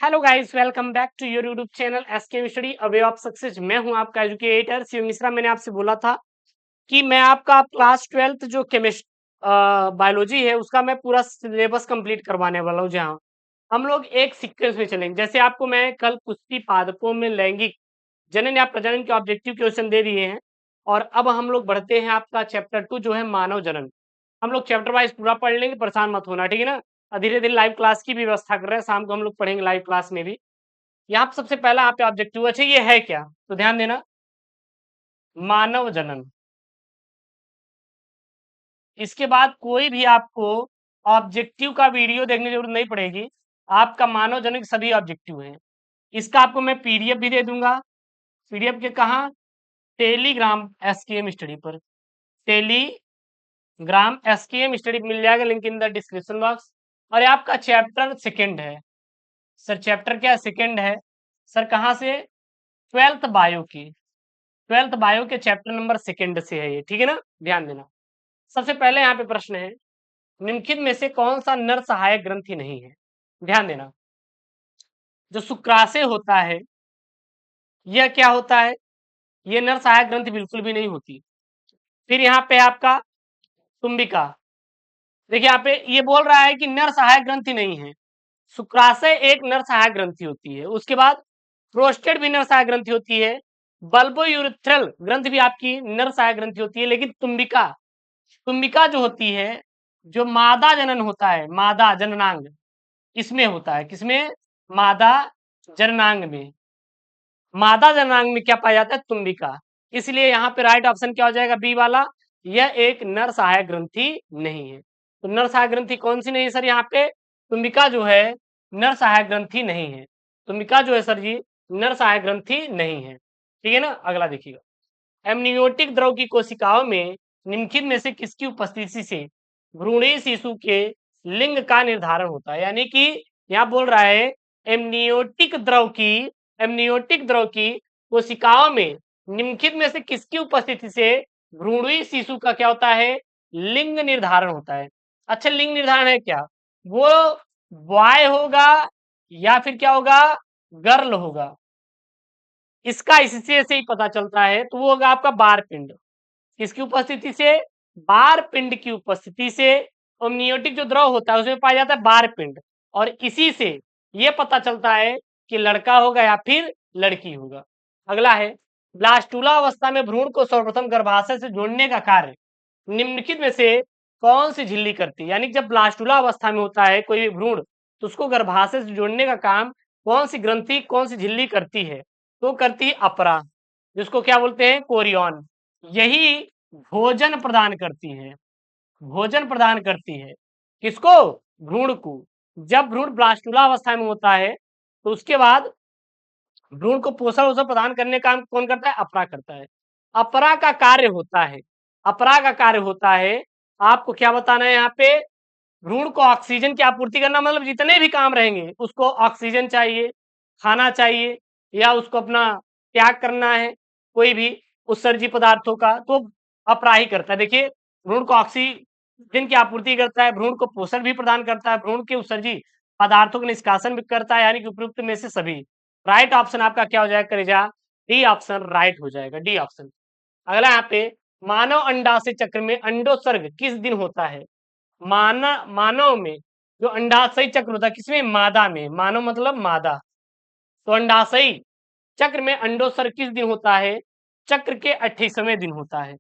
Hello guys, welcome back to your YouTube channel SK study a way of success. मैं हूं आपका educator Shiv Mishra. मैंने आपसे बोला था कि मैं आपका क्लास 12th जो केमिस्ट बायोलॉजी है उसका मैं पूरा सिलेबस कंप्लीट करवाने वाला हूं। जहां हम लोग एक सीक्वेंस में चलेंगे। जैसे आपको मैं कल पुष्टि पादपों में लैंगिक जनन या प्रजनन के ऑब्जेक्टिव क्वेश्चन दे दिए हैं, और अब हम लोग बढ़ते हैं आपका चैप्टर 2 जो है मानव जनन। हम लोग चैप्टर वाइज पूरा पढ़ लेंगे, परेशान मत होना, ठीक है ना। धीरे धीरे लाइव क्लास की भी व्यवस्था कर रहे हैं, शाम को हम लोग पढ़ेंगे लाइव क्लास में भी। यहाँ पे सबसे पहला आप ऑब्जेक्टिव, अच्छा ये है क्या, तो ध्यान देना, मानव जनन। इसके बाद कोई भी आपको ऑब्जेक्टिव का वीडियो देखने की जरूरत नहीं पड़ेगी। आपका मानव जनन के सभी ऑब्जेक्टिव हैं। इसका आपको मैं पीडीएफ भी दे दूंगा। पीडीएफ के कहा, टेलीग्राम एसकेएम स्टडी पर, टेलीग्राम एसकेएम स्टडी मिल जाएगा, link in the description box. और ये आपका चैप्टर सेकेंड है सर। चैप्टर क्या सेकेंड है सर? कहाँ से? 12th बायो की, 12th बायो के चैप्टर नंबर सेकेंड से है ये, ठीक है ना। ध्यान देना। सबसे पहले यहाँ पे प्रश्न है, निम्नलिखित में से कौन सा नर सहायक ग्रंथि नहीं है? ध्यान देना। जो शुक्राशय होता है, यह क्या होता है? ये नर सहायक ग्रंथि बिल्कुल भी नहीं होती। फिर यहाँ पे आपका तुम्बिका, देखिए यहाँ पे ये बोल रहा है कि नर सहायक ग्रंथि नहीं है। शुक्राशय एक नर सहायक ग्रंथि होती है। उसके बाद प्रोस्टेट भी नर सहायक ग्रंथि होती है। बल्बोयूरेथ्रल ग्रंथि भी आपकी नर सहायक ग्रंथि होती है। लेकिन तुम्बिका, तुम्बिका जो होती है, जो मादा जनन होता है, मादा जननांग, इसमें होता है। किसमें? मादा जननांग में। मादा जननांग में क्या पाया जाता है? तुम्बिका। इसलिए यहाँ पे राइट ऑप्शन क्या हो जाएगा? बी वाला। यह एक नर सहायक ग्रंथि नहीं है। तो नर सहायक ग्रंथि कौन सी नहीं है सर? यहाँ पे तुम्बिका जो है नर सहायक ग्रंथि नहीं है। तुम्बिका जो है सर जी नर सहायक ग्रंथि नहीं है, ठीक है ना। अगला देखिएगा, एमनियोटिक द्रव की कोशिकाओं में निम्नलिखित में से किसकी उपस्थिति से भ्रूणीय शिशु के लिंग का निर्धारण होता है? यानी कि यहाँ बोल रहा है एमनियोटिक द्रव की, एमनियोटिक द्रव की कोशिकाओं में निम्नलिखित में से किसकी उपस्थिति से भ्रूणीय शिशु का क्या होता है? लिंग निर्धारण होता है। अच्छा, लिंग निर्धारण है क्या? वो बॉय होगा या फिर क्या होगा? गर्ल होगा। इसका इससे से ही पता चलता है। तो वो होगा आपका बार पिंड। किसकी उपस्थिति से? बार पिंड की उपस्थिति से। अमनियोटिक जो द्रव होता है उसमें पाया जाता है बार पिंड, और इसी से ये पता चलता है कि लड़का होगा या फिर लड़की होगा। अगला है, ब्लास्टुला अवस्था में भ्रूण को सर्वप्रथम गर्भाशय से जोड़ने का कार्य निम्नलिखित में से कौन सी झिल्ली करती है? यानी जब ब्लास्टुला अवस्था में होता है कोई भी भ्रूण, तो उसको गर्भाशय से जोड़ने का काम कौन सी ग्रंथि, कौन सी झिल्ली करती है? तो करती है अपरा, जिसको क्या बोलते हैं? कोरियन। यही भोजन प्रदान करती है, भोजन प्रदान करती है। किसको? भ्रूण को। जब भ्रूण ब्लास्टुला अवस्था में होता है तो उसके बाद भ्रूण को पोषण वोषण प्रदान करने का काम कौन करता है? अपरा करता है। अपरा का कार्य होता है, अपरा का कार्य होता है, आपको क्या बताना है यहाँ पे? भ्रूण को ऑक्सीजन की आपूर्ति करना। मतलब जितने भी काम रहेंगे उसको ऑक्सीजन चाहिए, खाना चाहिए, या उसको अपना त्याग करना है कोई भी उत्सर्जी पदार्थों का, तो अपरा ही करता है। देखिए, भ्रूण को ऑक्सीजन की आपूर्ति करता है, भ्रूण को पोषण भी प्रदान करता है, भ्रूण के उत्सर्जी पदार्थों का निष्कासन भी करता है। यानी कि उपयुक्त में से सभी। राइट ऑप्शन आपका क्या हो जाएगा करेजा? डी ऑप्शन राइट हो जाएगा, डी ऑप्शन। अगला यहाँ पे, मानव अंडाशय चक्र में अंडोत्सर्ग किस दिन होता है? मानव में जो अंडाशयी चक्र होता है, किसमें? मादा में। मानव मतलब मादा। तो अंडाशयी चक्र में अंडोत्सर्ग किस दिन होता है? चक्र के 28वें दिन होता है।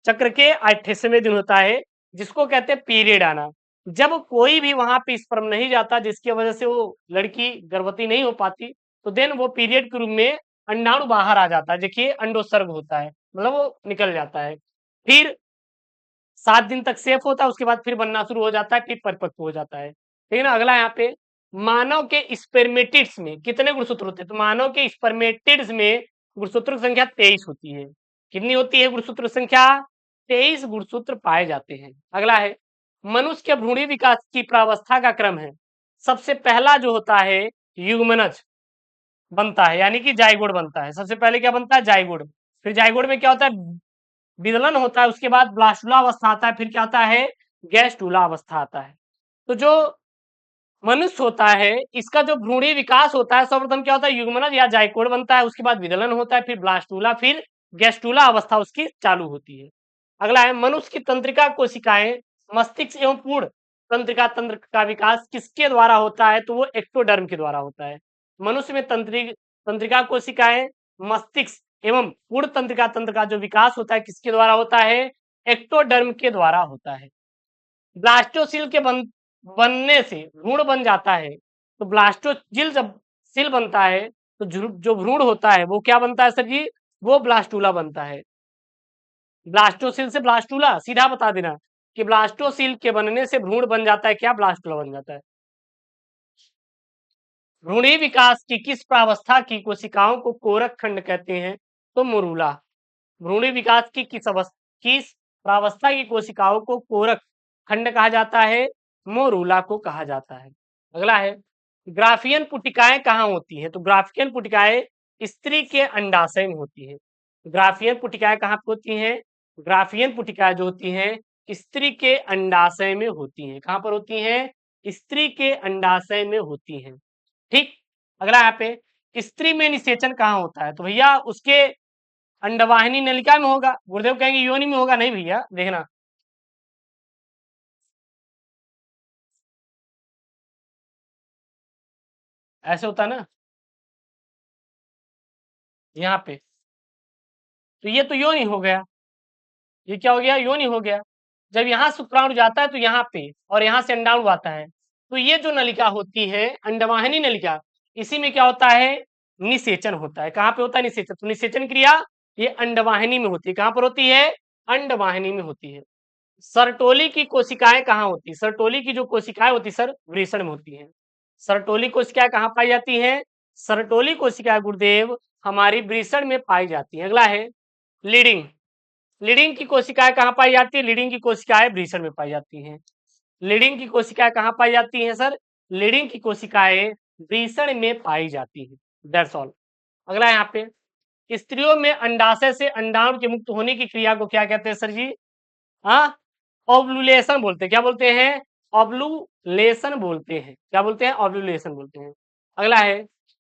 चक्र के 28वें दिन होता है, जिसको कहते हैं पीरियड आना। जब कोई भी वहां पे स्पर्म नहीं जाता, जिसकी वजह से वो लड़की गर्भवती नहीं हो पाती, तो देन वो पीरियड के रूप में अंडाणु बाहर आ जाता है। देखिए, अंडोत्सर्ग होता है, मतलब वो निकल जाता है। फिर 7 दिन तक सेफ होता है, उसके बाद फिर बनना शुरू हो जाता है, फिर परिपक्व हो जाता है, ठीक है ना। अगला यहाँ पे, मानव के स्पर्मेटिड्स में कितने गुणसूत्र होते हैं? तो मानव के स्पर्मेटिड्स में गुणसूत्र संख्या 23 होती है। कितनी होती है गुणसूत्र संख्या? 23 गुणसूत्र पाए जाते हैं। अगला है, मनुष्य के भ्रूणी विकास की प्रावस्था का क्रम है। सबसे पहला जो होता है युग्मनज बनता है, यानी कि जाइगोड बनता है। सबसे पहले क्या बनता है? जाइगोड। फिर जाइगोड में क्या होता है? विदलन होता है। उसके बाद ब्लास्टुला अवस्था आता है। फिर क्या आता है? गैस्टुला अवस्था आता है। तो जो मनुष्य होता है, इसका जो भ्रूणीय विकास होता है सर्वप्रथम क्या होता है, युग्मनज या जाइकोड बनता है, उसके बाद विदलन होता है, फिर ब्लास्टूला, फिर गैस्टूला अवस्था उसकी चालू होती है। अगला है मनुष्य की तंत्रिका कोशिकाएं मस्तिष्क एवं पूर्ण तंत्रिका तंत्र का विकास किसके द्वारा होता है, तो वो एक्टोडर्म के द्वारा होता है। मनुष्य में तंत्रिका कोशिकाएं मस्तिष्क एवं पूर्ण तंत्रिका तंत्र का जो विकास होता है किसके द्वारा होता है, एक्टोडर्म के द्वारा होता है। ब्लास्टोसिल के बनने से भ्रूण बन जाता है, तो ब्लास्टोजिल जब सिल बनता है तो जो भ्रूण होता है वो क्या बनता है सर जी, वो ब्लास्टूला बनता है। ब्लास्टोसिल से ब्लास्टूला सीधा बता देना कि ब्लास्टोसिल के बनने से भ्रूण बन जाता है क्या, ब्लास्टूला बन जाता है। भ्रूणीय विकास की किस प्रावस्था की कोशिकाओं को कोरक खंड कहते हैं, तो मोरूला। भ्रूणीय विकास की किस प्रावस्था की कोशिकाओं को कोरक खंड कहा जाता है, मोरूला को कहा जाता है। अगला है ग्राफियन पुटिकाएं कहाँ होती है, तो ग्राफियन पुटिकाएं स्त्री के अंडाशय में होती है। ग्राफियन पुटिकाएं कहाँ पे होती हैं, ग्राफियन पुटिकाएं जो होती हैं स्त्री के अंडाशय में होती हैं। कहाँ पर होती हैं, स्त्री के अंडाशय में होती हैं। ठीक। अगला यहाँ पे स्त्री में निषेचन कहाँ होता है, तो भैया उसके अंडवाहिनी नलिका में होगा। गुरुदेव कहेंगे योनि में होगा, नहीं भैया देखना, ऐसे होता है ना, यहाँ पे तो ये तो योनि हो गया, ये क्या हो गया, योनि हो गया। जब यहाँ शुक्राणु जाता है तो यहाँ पे और यहाँ से अंडाणु आता है, तो ये जो नलिका होती है अंडवाहिनी नलिका, इसी में क्या होता है, निषेचन होता है। कहाँ पे होता है निषेचन, तो निषेचन क्रिया ये अंडवाहिनी में होती है। कहाँ पर होती है, अंडवाहिनी में होती है। सरटोली की कोशिकाएं कहाँ होती है, सरटोली की जो कोशिकाएं होती है सर वृषण में होती हैं। सरटोली कोशिकाएं कहाँ पाई जाती हैं, सरटोली कोशिकाएं गुरुदेव हमारी वृषण में पाई जाती है। अगला है लीडिंग। लीडिंग की कोशिकाएं कहाँ पाई जाती है, लीडिंग की कोशिकाएं वृषण में पाई जाती हैं। लीडिंग की कोशिकाएं कहाँ पाई जाती हैं सर, लीडिंग की कोशिकाएं वृषण में पाई जाती हैं। That's all. अगला यहाँ पे स्त्रियों में अंडाशय से अंडाणु के मुक्त होने की क्रिया को क्या कहते हैं सर जी, हाँ ओव्यूलेशन बोलते हैं। क्या बोलते हैं, ओव्यूलेशन बोलते हैं। क्या बोलते हैं, ओव्यूलेशन बोलते हैं। अगला है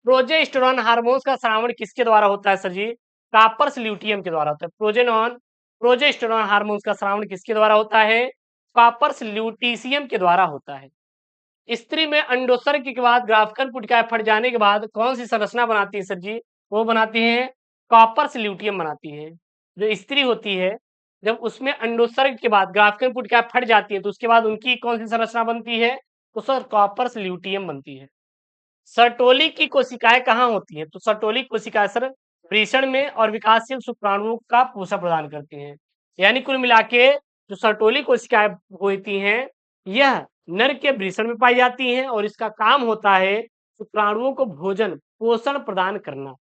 प्रोजेस्टेरोन हार्मोन्स का श्रावण किसके द्वारा होता है सर जी, कापर्स ल्यूटियम के द्वारा होता है। प्रोजेस्टेरोन हार्मोन्स का श्रावण किसके द्वारा होता है, कापर्स ल्यूटिशियम के द्वारा होता है। स्त्री में अंडोत्सर्ग के बाद ग्राफ्कन पुटिका फट जाने के बाद कौन सी संरचना बनाती है सर जी, वो बनाती है कॉपर्स ल्यूटियम बनाती है। जो स्त्री होती है जब उसमें अंडोत्सर्ग के बाद ग्राफ्कन पुटिका फट जाती है तो उसके बाद उनकी कौन सी संरचना बनती है, तो सर कॉपर्स ल्यूटियम बनती है। सर्टोली की कोशिकाएं कहाँ होती हैं, तो सर्टोली कोशिकाएं सर वृषण में और विकासशील शुक्राणुओं का पोषण प्रदान करती हैं। यानी कुल मिला के जो सर्टोली कोशिकाएं होती हैं यह नर के वृषण में पाई जाती हैं और इसका काम होता है शुक्राणुओं को भोजन पोषण प्रदान करना।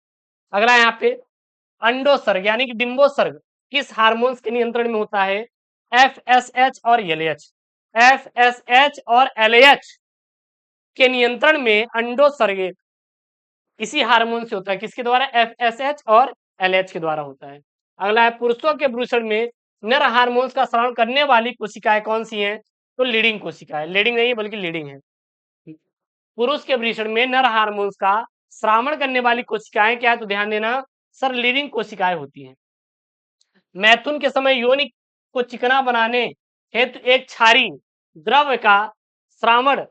अगला यहाँ पे अंडोत्सर्ग यानी कि डिंबोत्सर्ग किस हार्मोन्स के नियंत्रण में होता है, एफएसएच और एलएच। एफएसएच और एलएच के नियंत्रण में अंडोत्सर्ग इसी हार्मोन से होता है, किसके द्वारा, एफएसएच और एलएच के द्वारा होता है। अगला है पुरुषों के वृषण में नर हार्मोन्स का स्राव करने वाली कोशिकाएं कौन सी हैं, तो लीडिंग कोशिकाएं, लीडिंग नहीं बल्कि लीडिंग है। पुरुष के वृषण में नर हार्मोन्स का श्रावण करने वाली कोशिकाएं क्या है, तो ध्यान देना सर लीडिंग कोशिकाएं होती हैं। मैथुन के समय योनि को चिकना बनाने हेतु एक क्षारी द्रव्य का श्रावण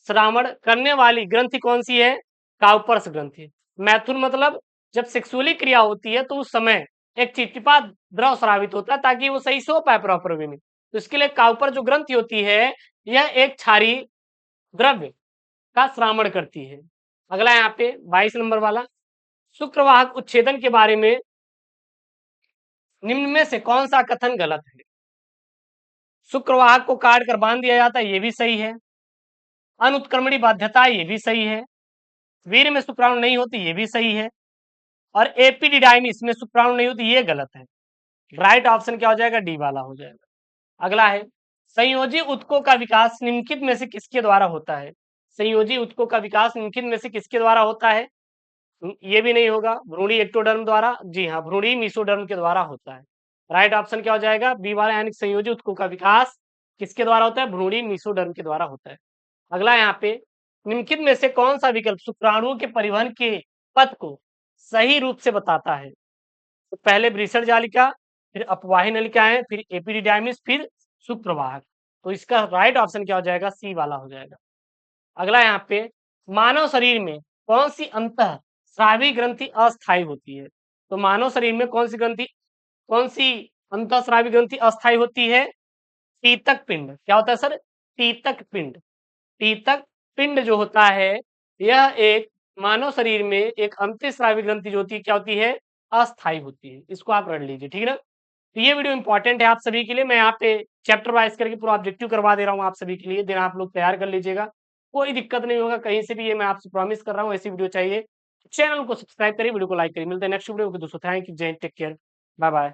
श्रावण करने वाली ग्रंथि कौन सी है, काउपर्स ग्रंथि। मैथुन मतलब जब सेक्सुअली क्रिया होती है तो उस समय एक चिपचिपा द्रव स्रावित होता है ताकि वो सही सो पाए प्रॉपर वे में, तो इसके लिए काउपर जो ग्रंथि होती है यह एक क्षारी द्रव्य का श्रावण करती है। अगला यहाँ पे 22 नंबर वाला, शुक्रवाहक उच्छेदन के बारे में निम्न में से कौन सा कथन गलत है। शुक्रवाहक को काट कर बांध दिया जाता है, ये भी सही है। अनुत्क्रमणी बाध्यता, ये भी सही है। वीर में शुक्राणु नहीं होती, ये भी सही है। और एपिडिडाइमिस में शुक्राणु नहीं होती, ये गलत है। राइट ऑप्शन क्या हो जाएगा, डी वाला हो जाएगा। अगला है संयोजी उत्कों का विकास निम्नलिखित में से किसके द्वारा होता है। संयोजी उत्कों का विकास निम्नलिखित में से किसके द्वारा होता है, ये भी नहीं होगा, भ्रूणी एक्टोडर्म द्वारा, जी हाँ भ्रूणी मीसोडर्म के द्वारा होता है। राइट ऑप्शन क्या हो जाएगा, बी वाला, यानी संयोजी उत्कों का विकास किसके द्वारा होता है, भ्रूणी मीसोडर्म के द्वारा होता है। अगला यहाँ पे निम्नलिखित में से कौन सा विकल्प शुक्राणुओं के परिवहन के पथ को सही रूप से बताता है? तो पहले वृषण जालिका, फिर अपवाही नलिकाएं, फिर एपिडिडाइमिस, फिर सुप्रवाहक। तो इसका राइट ऑप्शन क्या हो जाएगा? सी वाला हो जाएगा। अगला यहाँ पे मानव शरीर में कौन सी अंतः स्रावी ग्रंथि अस्थायी होती है? तो मानव शरीर में कौन सी अंतः स्रावी ग्रंथि अस्थायी होती है? तीतक पिंड। क्या होता है सर? तीतक पिंड। तीतक पिंड जो होता है यह एक मानव शरीर में एक अंतःस्रावी ग्रंथि जो होती है क्या होती है? अस्थायी होती है। इसको आप रख लीजिए, ठीक है ना? तो ये वीडियो इंपॉर्टेंट है आप सभी के लिए। मैं यहाँ पे चैप्टर वाइज करके पूरा ऑब्जेक्टिव करवा दे रहा हूँ आप सभी के लिए, देन आप लोग तैयार कर लीजिएगा। कोई दिक्कत नहीं होगा कहीं से भी, ये मैं आपसे प्रॉमिस कर रहा हूँ। ऐसी वीडियो चाहिए चैनल को सब्सक्राइब करिए, वीडियो को लाइक करिए। मिलते हैं नेक्स्ट वीडियो में दोस्तों। थैंक यू, जय, टेक केयर, बाय बाय।